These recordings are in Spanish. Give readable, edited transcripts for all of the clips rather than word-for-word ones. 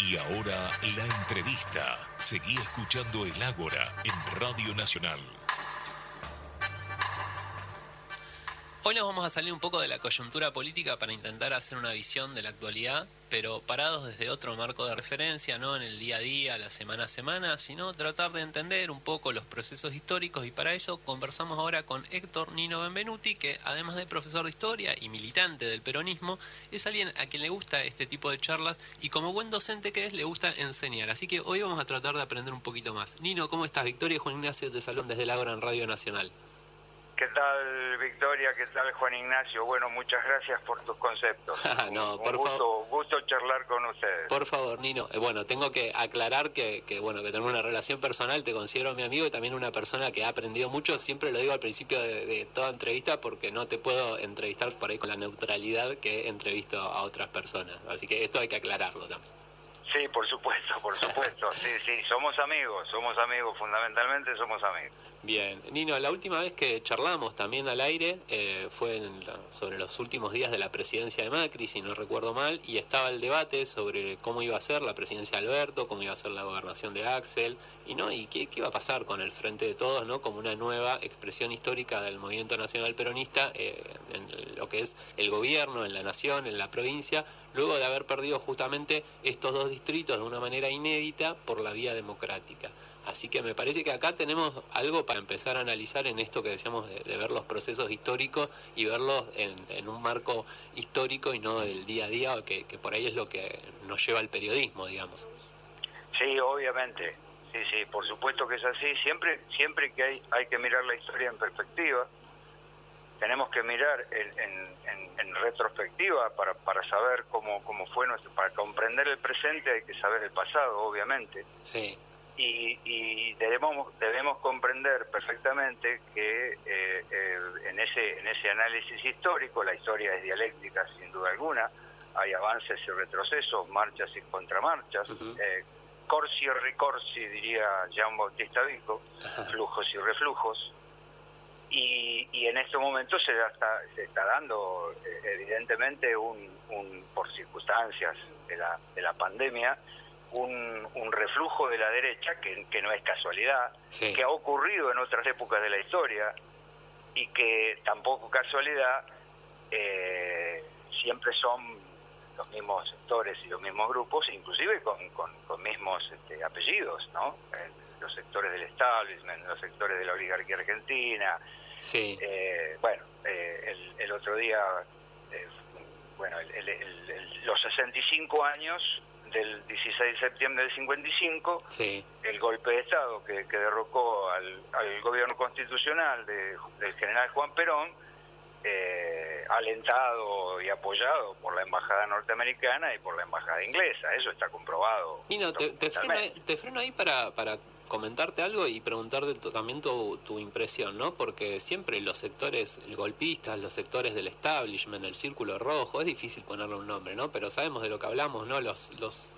Y ahora la entrevista. Seguí escuchando el Ágora en Radio Nacional. Hoy nos vamos a salir un poco de la coyuntura política para intentar hacer una visión de la actualidad, pero parados desde otro marco de referencia, no en el día a día, la semana a semana, sino tratar de entender un poco los procesos históricos, y para eso conversamos ahora con Héctor Nino Benvenuti, que además de profesor de historia y militante del peronismo, es alguien a quien le gusta este tipo de charlas y como buen docente que es, le gusta enseñar. Así que hoy vamos a tratar de aprender un poquito más. Nino, ¿cómo estás? Victoria y Juan Ignacio te saludan desde el Ágora en Radio Nacional. ¿Qué tal, Victoria? ¿Qué tal, Juan Ignacio? Bueno, muchas gracias por tus conceptos. No, gusto charlar con ustedes. Por favor, Nino. Bueno, tengo que aclarar que tenemos una relación personal, te considero mi amigo y también una persona que ha aprendido mucho. Siempre lo digo al principio de toda entrevista porque no te puedo entrevistar por ahí con la neutralidad que entrevisto a otras personas. Así que esto hay que aclararlo también. Sí, por supuesto. Sí, somos amigos, fundamentalmente somos amigos. Bien, Nino, la última vez que charlamos también al aire fue sobre los últimos días de la presidencia de Macri, si no recuerdo mal, y estaba el debate sobre cómo iba a ser la presidencia de Alberto, cómo iba a ser la gobernación de Axel, y qué iba a pasar con el Frente de Todos, ¿no? Como una nueva expresión histórica del movimiento nacional peronista en lo que es el gobierno, en la nación, en la provincia, luego de haber perdido justamente estos dos distritos de una manera inédita por la vía democrática. Así que me parece que acá tenemos algo para empezar a analizar en esto que decíamos de ver los procesos históricos y verlos en un marco histórico y no del día a día, que por ahí es lo que nos lleva al periodismo, digamos. Sí, obviamente. Sí, por supuesto que es así. Siempre que hay que mirar la historia en perspectiva, tenemos que mirar en retrospectiva para saber cómo fue para comprender el presente hay que saber el pasado, obviamente. Sí. Y debemos comprender perfectamente que en ese análisis histórico, la historia es dialéctica sin duda alguna, hay avances y retrocesos, marchas y contramarchas, corsi y ricorsi, diría Jean Bautista Vico, flujos y reflujos, y en este momento se está dando evidentemente por circunstancias de la pandemia, un reflujo de la derecha que no es casualidad, sí, que ha ocurrido en otras épocas de la historia y que tampoco casualidad siempre son los mismos sectores y los mismos grupos, inclusive con mismos apellidos, ¿no? Los sectores del establishment, los sectores de la oligarquía argentina. Sí. El otro día, los 65 años del 16 de septiembre del 55, sí, el golpe de Estado que derrocó al gobierno constitucional del general Juan Perón, alentado y apoyado por la embajada norteamericana y por la embajada inglesa. Eso está comprobado. Nino, te freno ahí para comentarte algo y preguntarte también tu impresión, ¿no? Porque siempre los sectores golpistas, los sectores del establishment, el círculo rojo, es difícil ponerle un nombre, ¿no? Pero sabemos de lo que hablamos, ¿no? Los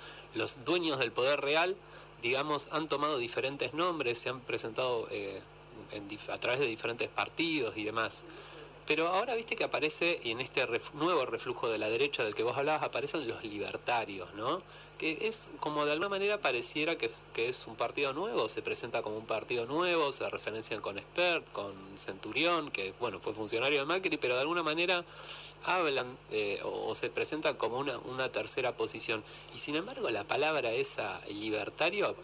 dueños del poder real, digamos, han tomado diferentes nombres, se han presentado a través de diferentes partidos y demás. Pero ahora viste que aparece, y en este nuevo reflujo de la derecha del que vos hablabas, aparecen los libertarios, ¿no? Que es como de alguna manera pareciera que es un partido nuevo, se presenta como un partido nuevo, se referencian con Espert, con Centurión, que bueno, fue funcionario de Macri, pero de alguna manera hablan o se presenta como una tercera posición. Y sin embargo la palabra esa, el libertario,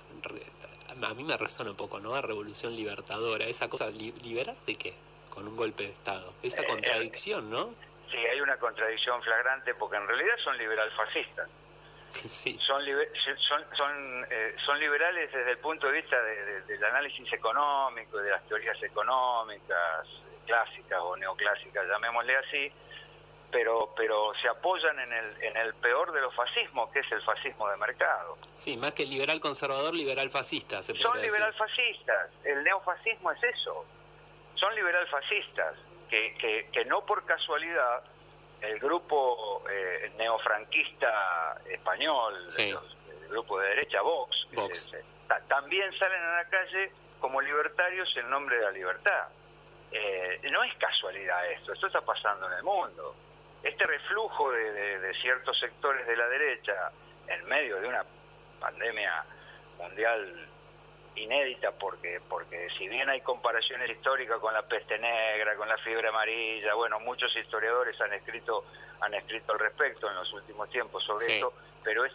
a mí me resuena un poco, ¿no? A revolución libertadora, esa cosa, ¿liberar de qué? Con un golpe de Estado. Esa contradicción, ¿no? Sí, hay una contradicción flagrante porque en realidad son liberal-fascistas. Sí. Son liberales desde el punto de vista del análisis económico, de las teorías económicas, clásicas o neoclásicas, llamémosle así, pero se apoyan en el peor de los fascismos, que es el fascismo de mercado. Sí, más que liberal conservador, liberal fascista, se podría decir. Son liberal fascistas. El neofascismo es eso. Son liberal fascistas, que no por casualidad el grupo neofranquista español, sí, el grupo de derecha Vox. También salen a la calle como libertarios en nombre de la libertad. No es casualidad esto está pasando en el mundo. Este reflujo de ciertos sectores de la derecha en medio de una pandemia mundial inédita, porque si bien hay comparaciones históricas con la peste negra, con la fiebre amarilla, bueno, muchos historiadores han escrito al respecto en los últimos tiempos sobre esto, pero el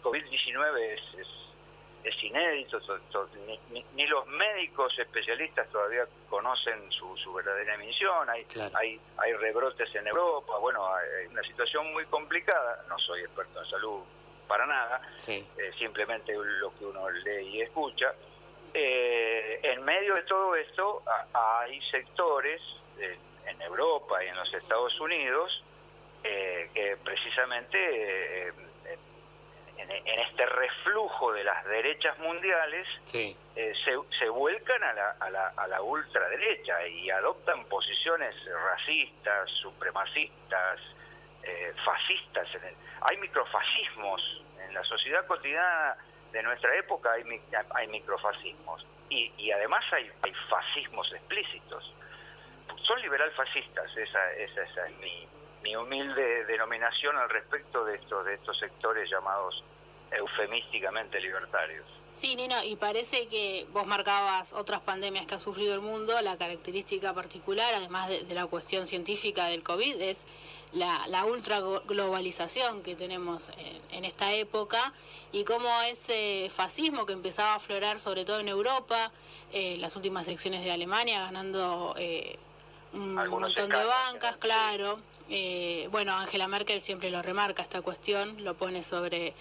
COVID-19 es inédito, ni los médicos especialistas todavía conocen su verdadera emisión, hay rebrotes en Europa, bueno, hay una situación muy complicada, no soy experto en salud para nada, simplemente lo que uno lee y escucha. En medio de todo esto hay sectores en Europa y en los Estados Unidos que precisamente en este reflujo de las derechas mundiales se vuelcan a la ultraderecha y adoptan posiciones racistas, supremacistas, fascistas. Hay microfascismos en la sociedad cotidiana de nuestra época, hay microfascismos y además hay fascismos explícitos. Son liberal fascistas, esa es mi humilde denominación al respecto de estos sectores llamados eufemísticamente libertarios. Sí, Nino, y parece que vos marcabas otras pandemias que ha sufrido el mundo. La característica particular, además de la cuestión científica del COVID, es la ultraglobalización que tenemos en esta época, y cómo ese fascismo que empezaba a aflorar sobre todo en Europa, las últimas elecciones de Alemania ganando un montón de bancas, claro. Bueno, Angela Merkel siempre lo remarca esta cuestión, lo pone sobre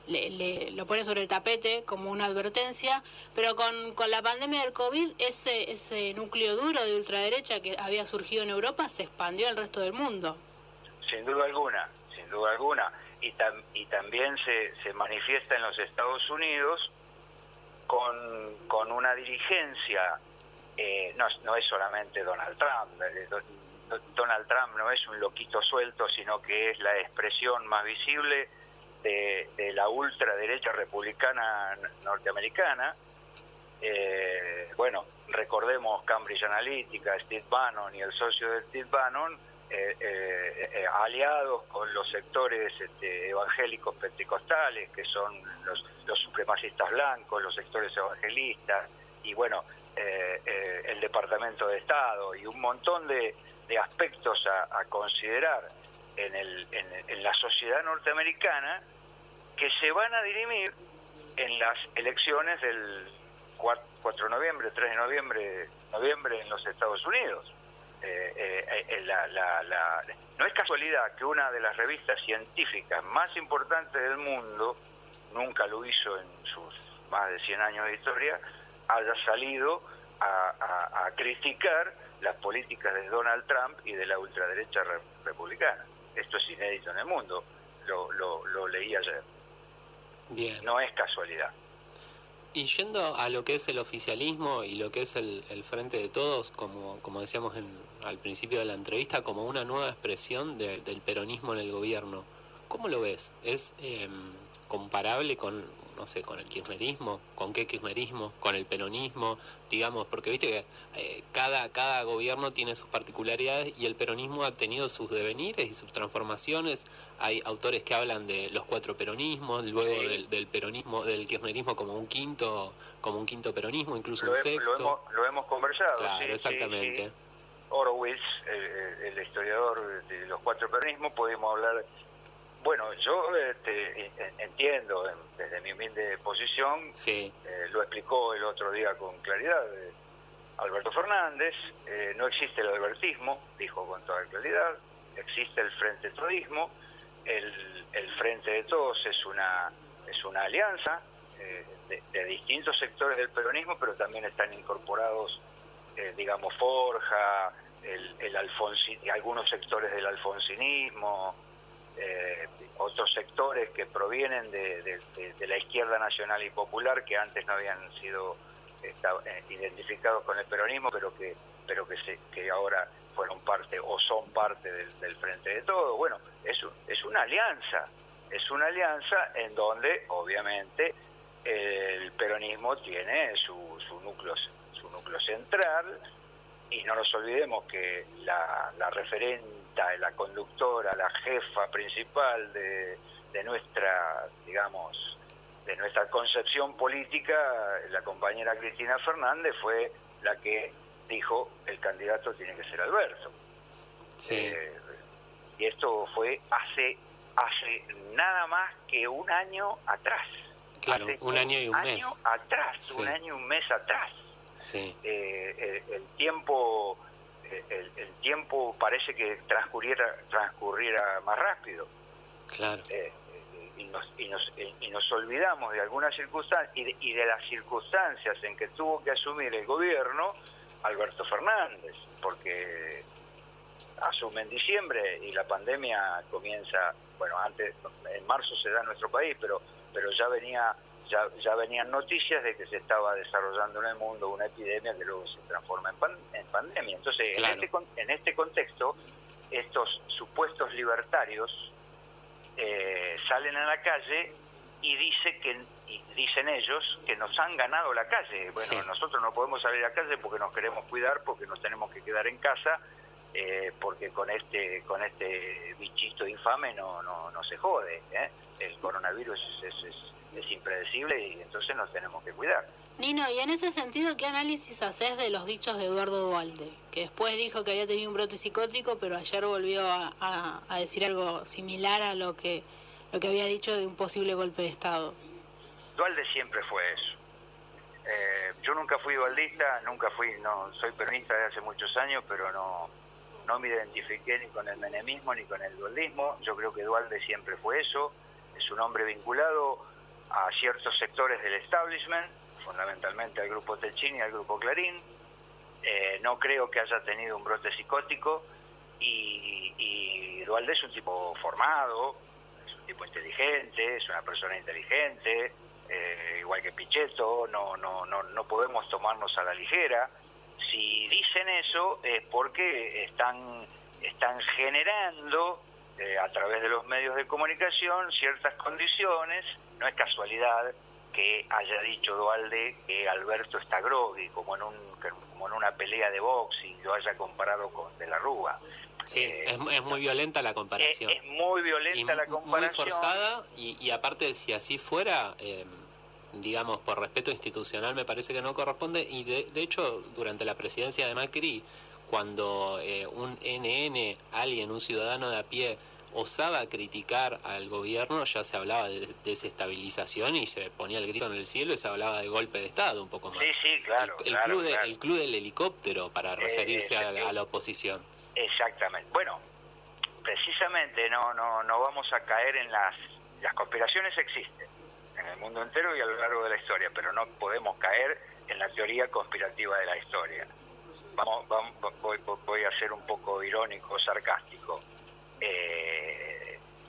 lo pone sobre el tapete como una advertencia, pero con la pandemia del COVID ese núcleo duro de ultraderecha que había surgido en Europa se expandió al resto del mundo. Sin duda alguna, y también se manifiesta en los Estados Unidos con una dirigencia, no es solamente Donald Trump. Donald Trump no es un loquito suelto, sino que es la expresión más visible de la ultraderecha republicana norteamericana. Bueno, recordemos Cambridge Analytica, Steve Bannon y el socio de Steve Bannon, aliados con los sectores evangélicos pentecostales, que son los supremacistas blancos, los sectores evangelistas, y bueno, el Departamento de Estado, y un montón de aspectos a considerar en la sociedad norteamericana, que se van a dirimir en las elecciones del 4 de noviembre, 3 de noviembre en los Estados Unidos. No es casualidad que una de las revistas científicas más importantes del mundo, nunca lo hizo en sus más de 100 años de historia, haya salido a criticar las políticas de Donald Trump y de la ultraderecha republicana. Esto es inédito en el mundo, lo leí ayer. Bien. No es casualidad. Y yendo a lo que es el oficialismo y lo que es el Frente de Todos, como decíamos al principio de la entrevista, como una nueva expresión del peronismo en el gobierno, ¿cómo lo ves? ¿Es comparable con el kirchnerismo? ¿Con qué kirchnerismo? ¿Con el peronismo? Digamos, porque viste que cada gobierno tiene sus particularidades y el peronismo ha tenido sus devenires y sus transformaciones. Hay autores que hablan de los 4 peronismos, luego del peronismo, del kirchnerismo como un quinto peronismo, incluso un sexto. Lo hemos conversado. Claro, sí, exactamente. Sí. Horowitz, el historiador de los 4 peronismos, podemos hablar. Bueno, yo entiendo desde mi humilde posición, lo explicó el otro día con claridad Alberto Fernández, no existe el albertismo, dijo con toda claridad, existe el Frente Todismo, el Frente de Todos es una alianza de distintos sectores del peronismo, pero también están incorporados, digamos, Forja, algunos sectores del alfonsinismo, otros sectores que provienen de la izquierda nacional y popular, que antes no habían sido identificados con el peronismo, pero que ahora fueron parte o son parte del Frente de Todos. Bueno, es una alianza en donde obviamente el peronismo tiene su núcleo central, y no nos olvidemos que la referenta, la conductora, la jefa principal de nuestra, digamos, de nuestra concepción política, la compañera Cristina Fernández fue la que dijo el candidato tiene que ser Alberto. Sí. Y esto fue hace nada más que un año atrás. Claro, hace un año y un mes. Atrás, Sí. un año y un mes atrás. Sí. El tiempo parece que transcurriera más rápido. Claro. Y nos olvidamos de algunas circunstancias y de las circunstancias en que tuvo que asumir el gobierno Alberto Fernández, porque asume en diciembre y la pandemia comienza, bueno, antes, en marzo se da en nuestro país, pero ya venían noticias de que se estaba desarrollando en el mundo una epidemia que luego se transforma en pandemia. Entonces, claro, en este contexto, estos supuestos libertarios salen a la calle y dicen ellos que nos han ganado la calle. Bueno, sí, nosotros no podemos salir a la calle porque nos queremos cuidar, porque nos tenemos que quedar en casa, porque con este bichito infame no se jode, ¿eh? El coronavirus es impredecible y entonces nos tenemos que cuidar. Nino, y en ese sentido, ¿qué análisis haces de los dichos de Eduardo Duhalde? Que después dijo que había tenido un brote psicótico, pero ayer volvió a decir algo similar a lo que había dicho de un posible golpe de Estado. Duhalde siempre fue eso. Yo nunca fui dualdista, no soy peronista de hace muchos años, pero no me identifiqué ni con el menemismo ni con el dualdismo. Yo creo que Duhalde siempre fue eso. Es un hombre vinculado a ciertos sectores del establishment, fundamentalmente al grupo Techín y al grupo Clarín. No creo que haya tenido un brote psicótico y Duhalde es un tipo formado, es un tipo inteligente, es una persona inteligente, igual que Pichetto. No podemos tomarnos a la ligera. Si dicen eso es porque están generando a través de los medios de comunicación ciertas condiciones. No es casualidad que haya dicho Duhalde que Alberto está groggy, como en una pelea de box, y lo haya comparado con De la Rúa. Sí, es muy violenta la comparación. Es muy violenta la comparación. Muy forzada, y aparte, si así fuera, digamos, por respeto institucional me parece que no corresponde, y de hecho, durante la presidencia de Macri, cuando un NN, un ciudadano de a pie, osaba criticar al gobierno, ya se hablaba de desestabilización y se ponía el grito en el cielo y se hablaba de golpe de Estado un poco más. Sí, claro. El club del helicóptero, para referirse a la oposición. Exactamente. Bueno, precisamente no vamos a caer en las conspiraciones. Existen en el mundo entero y a lo largo de la historia, pero no podemos caer en la teoría conspirativa de la historia. Voy a ser un poco irónico, sarcástico.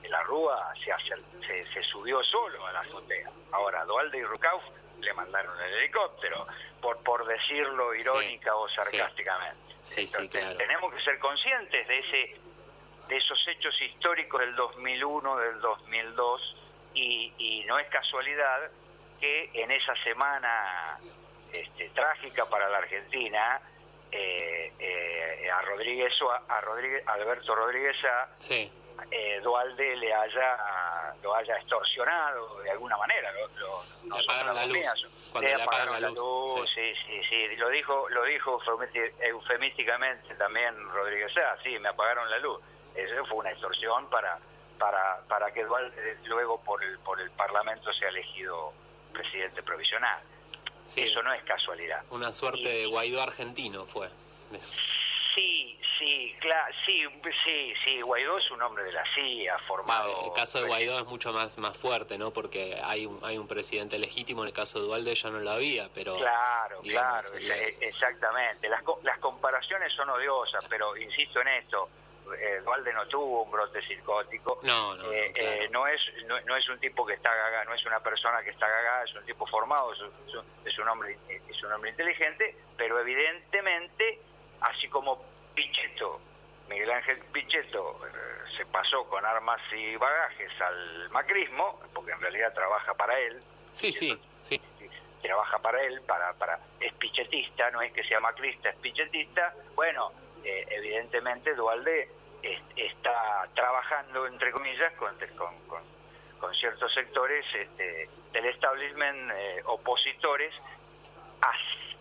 La Rúa se subió solo a la azotea. Ahora, Duhalde y Rucauf le mandaron el helicóptero, por decirlo irónica o sarcásticamente. Sí, Entonces, claro. Tenemos que ser conscientes de esos hechos históricos del 2001, del 2002, y no es casualidad que en esa semana trágica para la Argentina, a Alberto Rodríguez Sí. Duhalde lo haya extorsionado de alguna manera. Le apagaron la luz. Cuando le apagaron la luz. Sí. Lo dijo eufemísticamente también Rodríguez Sá. Sí, me apagaron la luz. Eso fue una extorsión para que Duhalde luego por el Parlamento sea elegido presidente provisional. Sí. Eso no es casualidad. Una suerte de Guaidó argentino fue. Sí, Guaidó es un hombre de la CIA, formado... El caso de Guaidó es mucho más fuerte, ¿no? Porque hay un presidente legítimo. En el caso de Duhalde ya no lo había, pero... Claro, exactamente. Las comparaciones son odiosas, pero insisto en esto, Duhalde no tuvo un brote psicótico. Claro. No es un tipo que está gaga, no es una persona que está gaga, es un tipo formado, es un hombre inteligente, pero evidentemente, así como Pichetto, Miguel Ángel Pichetto, se pasó con armas y bagajes al macrismo, porque en realidad trabaja para él. Sí. Trabaja para él, es pichetista, no es que sea macrista, es pichetista. Bueno, evidentemente Duhalde está trabajando, entre comillas, ciertos sectores del establishment opositores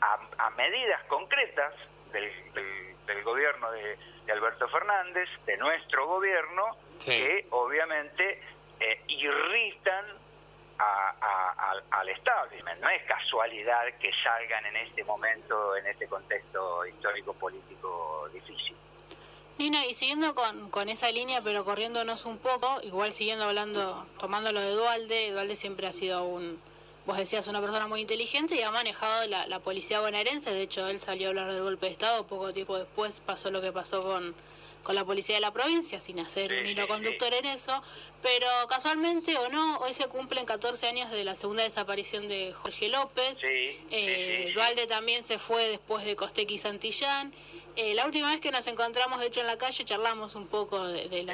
a medidas concretas del gobierno de Alberto Fernández, de nuestro gobierno, sí, que obviamente irritan al establishment. No es casualidad que salgan en este momento, en este contexto histórico-político difícil. Nino, y siguiendo con esa línea, pero corriéndonos un poco, igual siguiendo hablando, tomando lo de Duhalde siempre ha sido vos decías, una persona muy inteligente y ha manejado la policía bonaerense. De hecho, él salió a hablar del golpe de Estado, poco tiempo después pasó lo que pasó con la policía de la provincia, sin hacer un hilo conductor en eso, pero casualmente o no, hoy se cumplen 14 años de la segunda desaparición de Jorge López. Duhalde también se fue después de Costec y Santillán. La última vez que nos encontramos, de hecho, en la calle, charlamos un poco del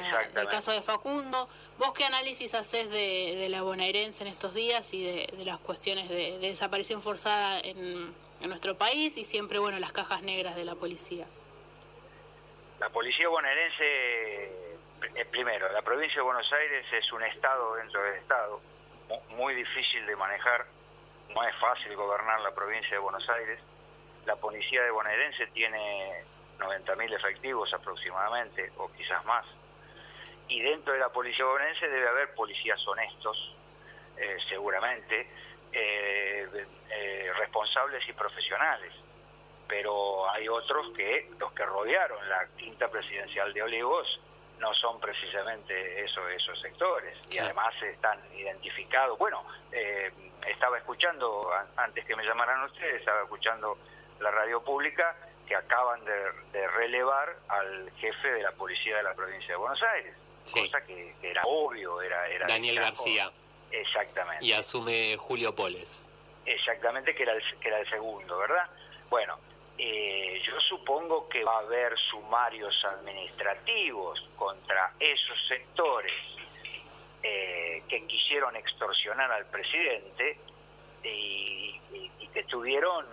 caso de Facundo. ¿Vos qué análisis hacés de la bonaerense en estos días y de las cuestiones de desaparición forzada en nuestro país y siempre, bueno, las cajas negras de la policía? La policía bonaerense, primero, la provincia de Buenos Aires es un estado dentro del estado, muy difícil de manejar, no es fácil gobernar la provincia de Buenos Aires. La policía de bonaerense tiene 90.000 efectivos aproximadamente, o quizás más. Y dentro de la policía bonaerense debe haber policías honestos, seguramente, responsables y profesionales. Pero hay otros los que rodearon la quinta presidencial de Olivos no son precisamente esos sectores, y además están identificados. Bueno, estaba escuchando, antes que me llamaran ustedes, estaba escuchando la radio pública, que acaban de relevar al jefe de la policía de la provincia de Buenos Aires, cosa que era obvio, era Daniel García. Exactamente. Y asume Julio Poles. Exactamente, que era el segundo, ¿verdad? Bueno, yo supongo que va a haber sumarios administrativos contra esos sectores que quisieron extorsionar al presidente y que tuvieron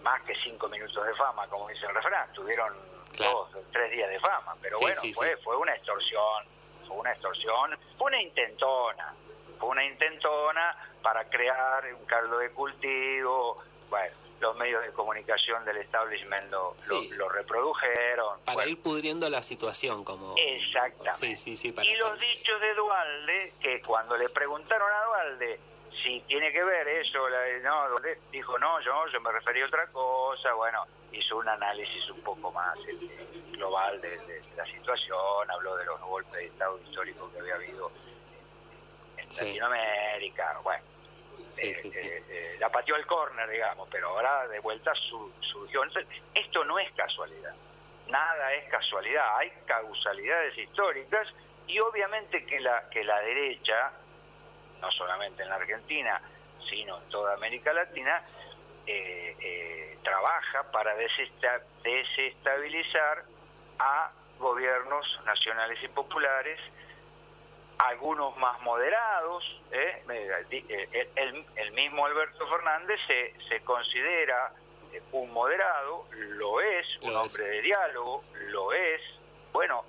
más que 5 minutos de fama, como dice el refrán, tuvieron 2 o 3 días de fama, pero fue una extorsión, fue una intentona para crear un caldo de cultivo. Bueno, los medios de comunicación del establishment lo reprodujeron. Para ir pudriendo la situación, como... Exactamente. Y los dichos de Duhalde, que cuando le preguntaron a Duhalde si tiene que ver eso, dijo no, yo me refería a otra cosa. Bueno, hizo un análisis un poco más global de la situación, habló de los golpes de Estado históricos que había habido en Latinoamérica. Bueno, la pateó al córner, digamos, pero ahora de vuelta surgió. Entonces, esto no es casualidad, nada es casualidad, hay causalidades históricas, y obviamente que la derecha, no solamente en la Argentina, sino en toda América Latina, trabaja para desestabilizar a gobiernos nacionales y populares, algunos más moderados. El mismo Alberto Fernández se considera un moderado, lo es, un hombre de diálogo, lo es. Bueno,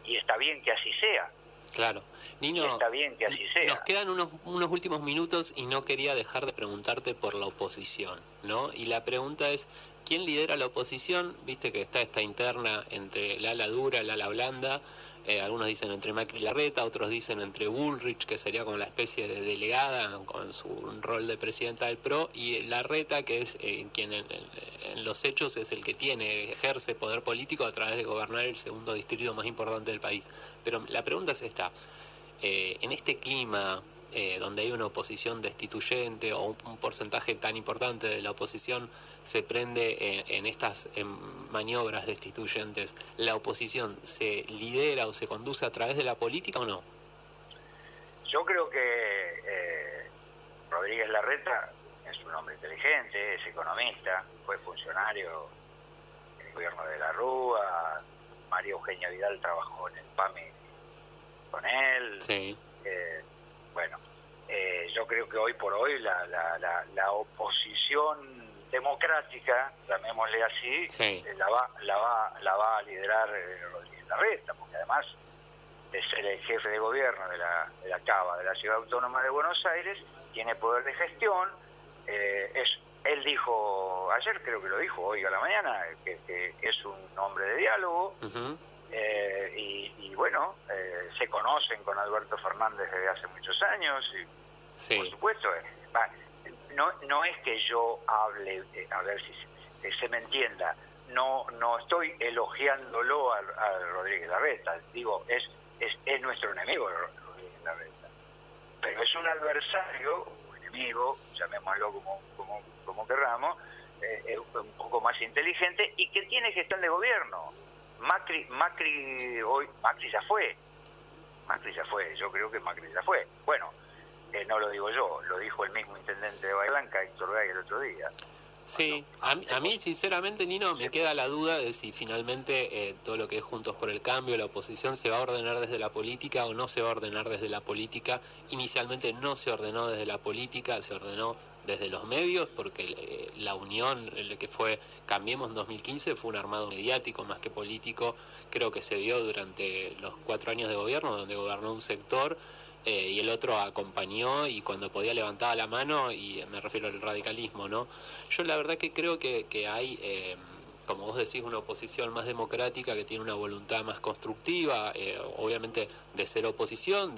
y está bien que así sea. Claro. Nino, está bien que así sea. Nos quedan unos últimos minutos y no quería dejar de preguntarte por la oposición, ¿no? Y la pregunta es, ¿quién lidera la oposición? Viste que está esta interna entre el ala dura, el ala blanda. Algunos dicen entre Macri y Larreta, otros dicen entre Bullrich, que sería como la especie de delegada con su rol de presidenta del PRO, y Larreta, que es quien en los hechos es el que ejerce poder político a través de gobernar el segundo distrito más importante del país. Pero la pregunta es esta: en este clima donde hay una oposición destituyente, o un porcentaje tan importante de la oposición se prende en estas maniobras destituyentes, ¿la oposición se lidera o se conduce a través de la política o no? Yo creo que Rodríguez Larreta es un hombre inteligente, es economista, fue funcionario en el gobierno de la Rúa. María Eugenia Vidal trabajó en el PAMI con él. Sí. Yo creo que hoy por hoy la oposición democrática, llamémosle así, la va a liderar Rodríguez Larreta, porque además de ser el jefe de gobierno de la CABA, de la Ciudad Autónoma de Buenos Aires, tiene poder de gestión. Él dijo, ayer creo que lo dijo, hoy a la mañana, que es un hombre de diálogo. Uh-huh. Y bueno, se conocen con Alberto Fernández desde hace muchos años y sí. Por supuesto, no es que yo hable, a ver si se me entienda, no estoy elogiándolo a Rodríguez Larreta, digo, es nuestro enemigo Rodríguez Larreta, pero es un adversario, un enemigo, llamémoslo como querramos, un poco más inteligente y que tiene gestión de gobierno. Macri ya fue, yo creo que Macri ya fue. Bueno, no lo digo yo, lo dijo el mismo intendente de Bahía Blanca, Héctor Gay, el otro día. Sí, a mí sinceramente, Nino, me queda la duda de si finalmente todo lo que es Juntos por el Cambio, la oposición, se va a ordenar desde la política o no se va a ordenar desde la política. Inicialmente no se ordenó desde la política, se ordenó desde los medios, porque la unión, el que fue Cambiemos en 2015, fue un armado mediático más que político. Creo que se vio durante los 4 años de gobierno, donde gobernó un sector y el otro acompañó, y cuando podía levantaba la mano, y me refiero al radicalismo, ¿no? Yo la verdad que creo que hay, como vos decís, una oposición más democrática, que tiene una voluntad más constructiva, obviamente de ser oposición,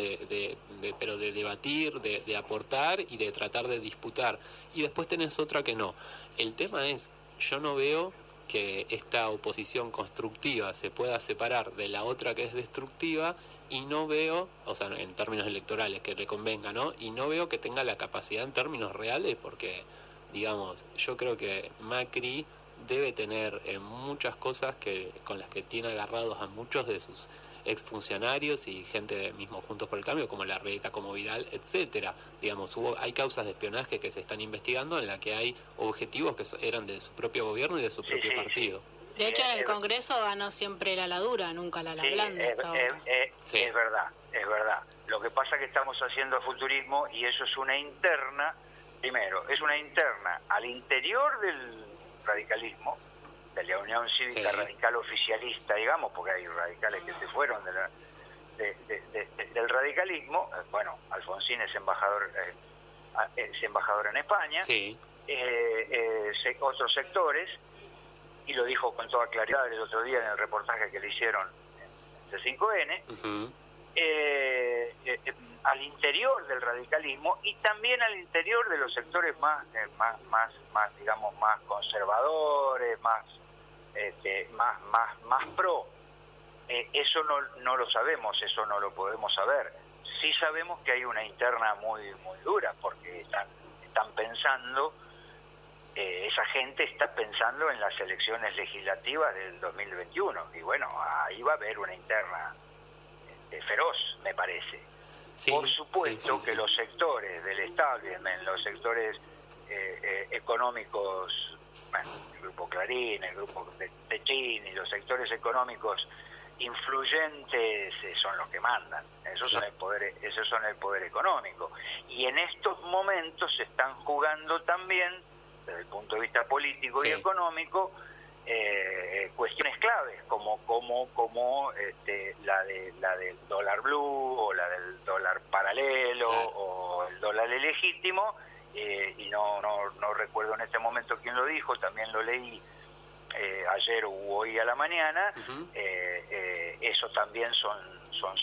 pero de debatir, de aportar y de tratar de disputar. Y después tenés otra que no. El tema es, yo no veo que esta oposición constructiva se pueda separar de la otra que es destructiva, y no veo, o sea, en términos electorales, que le convenga, ¿no? Y no veo que tenga la capacidad en términos reales, porque, digamos, yo creo que Macri debe tener muchas cosas con las que tiene agarrados a muchos de sus exfuncionarios y gente mismo Juntos por el Cambio, como Larreta, como Vidal, etcétera. Digamos, hay causas de espionaje que se están investigando, en la que hay objetivos que eran de su propio gobierno y de su propio partido. De hecho, en el Congreso ganó siempre la dura, nunca la blanda. Sí. Es verdad. Lo que pasa es que estamos haciendo futurismo y eso es una interna, primero, es una interna al interior del radicalismo, de la Unión Cívica Radical Oficialista, digamos, porque hay radicales que se fueron del radicalismo. Bueno, Alfonsín es embajador en España. Sí. Otros sectores, y lo dijo con toda claridad el otro día en el reportaje que le hicieron en C5N, uh-huh. Al interior del radicalismo y también al interior de los sectores más digamos, más conservadores, más pro. Eso no lo sabemos, eso no lo podemos saber. Sí sabemos que hay una interna muy dura, porque están pensando, esa gente está pensando en las elecciones legislativas del 2021, y bueno, ahí va a haber una interna feroz, me parece. Sí, por supuesto que los sectores del establishment, los sectores económicos, bueno, el grupo Clarín, el grupo Techini, los sectores económicos influyentes son los que mandan. Esos son el poder económico. Y en estos momentos se están jugando también, desde el punto de vista político y económico, cuestiones claves como la del dólar blue, o la del dólar paralelo, o el dólar ilegítimo, y no recuerdo en este momento quién lo dijo, también lo leí ayer o hoy a la mañana. Uh-huh. Eso también son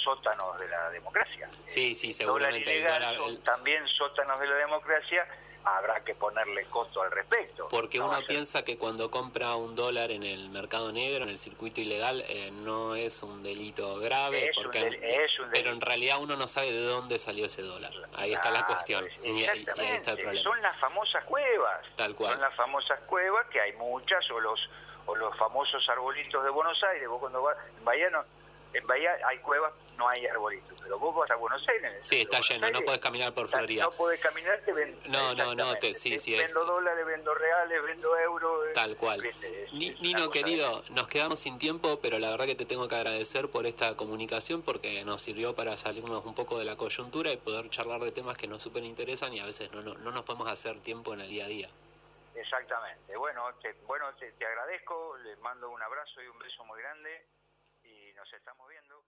sótanos de la democracia. Sí, seguramente. El dólar son también sótanos de la democracia. Habrá que ponerle costo al respecto. Porque uno piensa que cuando compra un dólar en el mercado negro, en el circuito ilegal, no es un delito grave, pero en realidad uno no sabe de dónde salió ese dólar. Ahí está la cuestión. Y ahí está el problema. Son las famosas cuevas. Tal cual. Son las famosas cuevas, que hay muchas, o los famosos arbolitos de Buenos Aires. Vos cuando vas en Bahía hay cuevas, no hay arbolitos, pero vos vas a Buenos Aires. Sí, está lleno, no podés caminar por Florida. No podés caminar, te vendo. Vendo dólares, vendo reales, vendo euros. Tal cual. Nino, querido, nos quedamos sin tiempo, pero la verdad que te tengo que agradecer por esta comunicación, porque nos sirvió para salirnos un poco de la coyuntura y poder charlar de temas que nos súper interesan, y a veces no nos podemos hacer tiempo en el día a día. Exactamente. Bueno, te agradezco, les mando un abrazo y un beso muy grande, y nos estamos viendo.